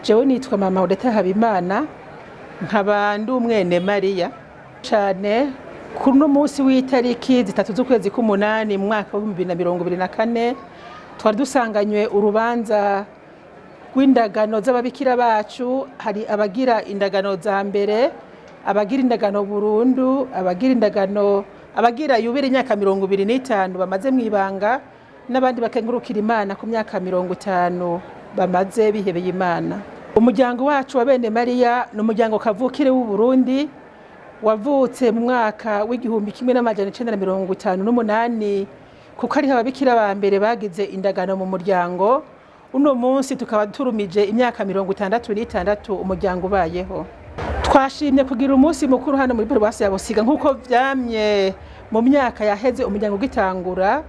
Jewe nitwa Mama Odeta Habimana, nkaba ndi umwene Mariya cane. Kuno munsi w'itariki 3 z'ukwezi k'umunani mu mwaka wa 2024 twari dusanganywe urubanza rw'indagano z'ababikira bacu. Hari abagira indagano za mbere, abagira indagano burundu, abagira yubire imyaka 25 bamaze mwibanga, n'abandi bakengurukira Imana ku myaka 50 bamaze bihebeye Imana. Umuryango wacu wa bene Mariya ni umuryango kavukire w'u Burundi, wavutse mu mwaka w'igihumbi 1958 kuko ari ababikira ba mbere bagize indagano mu muryango. Uno munsi tukaba turumije imyaka 66 umuryango ubayeho. Twashimye kugira umunsi mukuru hano muri Paruwasi ya Busiga nkuko vyamye mu myaka yaheze umuryango ugitangura,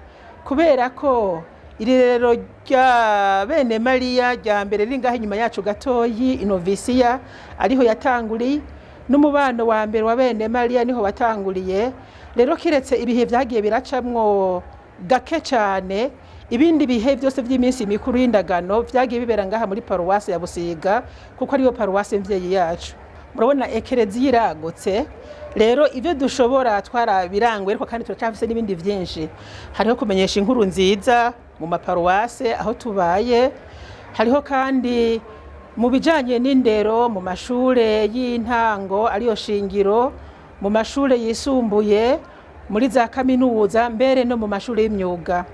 kubera ko irerero rya bene Mariya rya mbere ringaho inyuma yacu gatoyi inovisiya ariho yatanguriye, n'umubano wa mbere wa bene Mariya niho watanguriye. Rero kiretse ibihe vyagiye biracamwo gake cyane, ibindi bihe byose by'iminsi mikuru y'indagano vyagiye bibera ngaha muri Paruwasi ya Busiga kuko ariyo paruwasi mvyeyi yacu. Murabona ekereziya iragutse, rero ivyo dushobora twarabirangwe, ariko kandi turacafise n'ibindi vyinshi. Hariho kumenyesha inkuru nziza mu maparuwase aho tubaye, hariho kandi mu bijanye n'indero mu mashure y'intango ariyo shingiro, mu mashure yisumbuye, muri za kaminuza, mbere no mu mashure y'imyuga.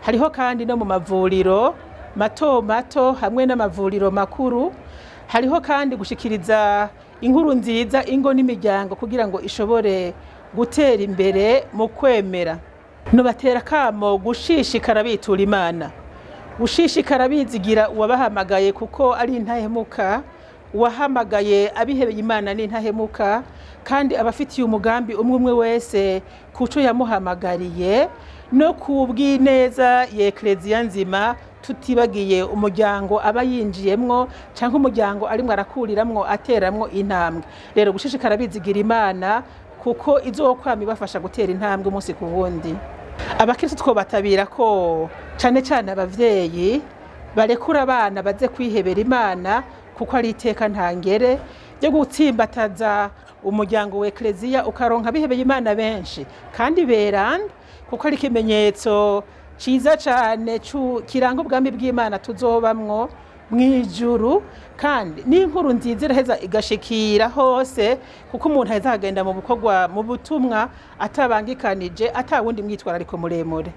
Hariho kandi no mu mavuriro mato mato hamwe n'amavuriro makuru. Hariho kandi gushikiriza inkuru nziza ingo n'imiryango kugira ngo ishobore gutera imbere mu kwemera. Nobatera kamo gushishikara bitura Imana, gushishikara bizigira uwabahamagaye kuko ari intahemuka. Uwahamagaye abihebeye Imana ni intahemuka, kandi abafitiye umugambi umwe wese kuco yamuhamagariye, no kubw'ineza y'Ekleziya nzima, tutibagiye umuryango aba yinjiyemwo canke umuryango arimwe arakuriramwo ateramwo intambwe. Rero gushishikara bizigira Imana kuko izokwama ibafasha gutera intambwe umunsi ku wundi. Abakristo twobatabira ko cane cane abavyeyi barekura abana baze kwihebera Imana kuko ari iteka ntangere ryo gutsimbataza umuryango wa Ekleziya ukaronka bihebeye Imana benshi kandi beranda, kuko ari ikimenyetso ciza cane kiranga ubwami bw'Imana tuzobamwo mwijuru. Kandi n'inkuru nziza iraheza igashikira hose, kuko umuntu aheza agenda mu bukorwa mu butumwa atabangikanije, atawundi mwitwarariko muremure.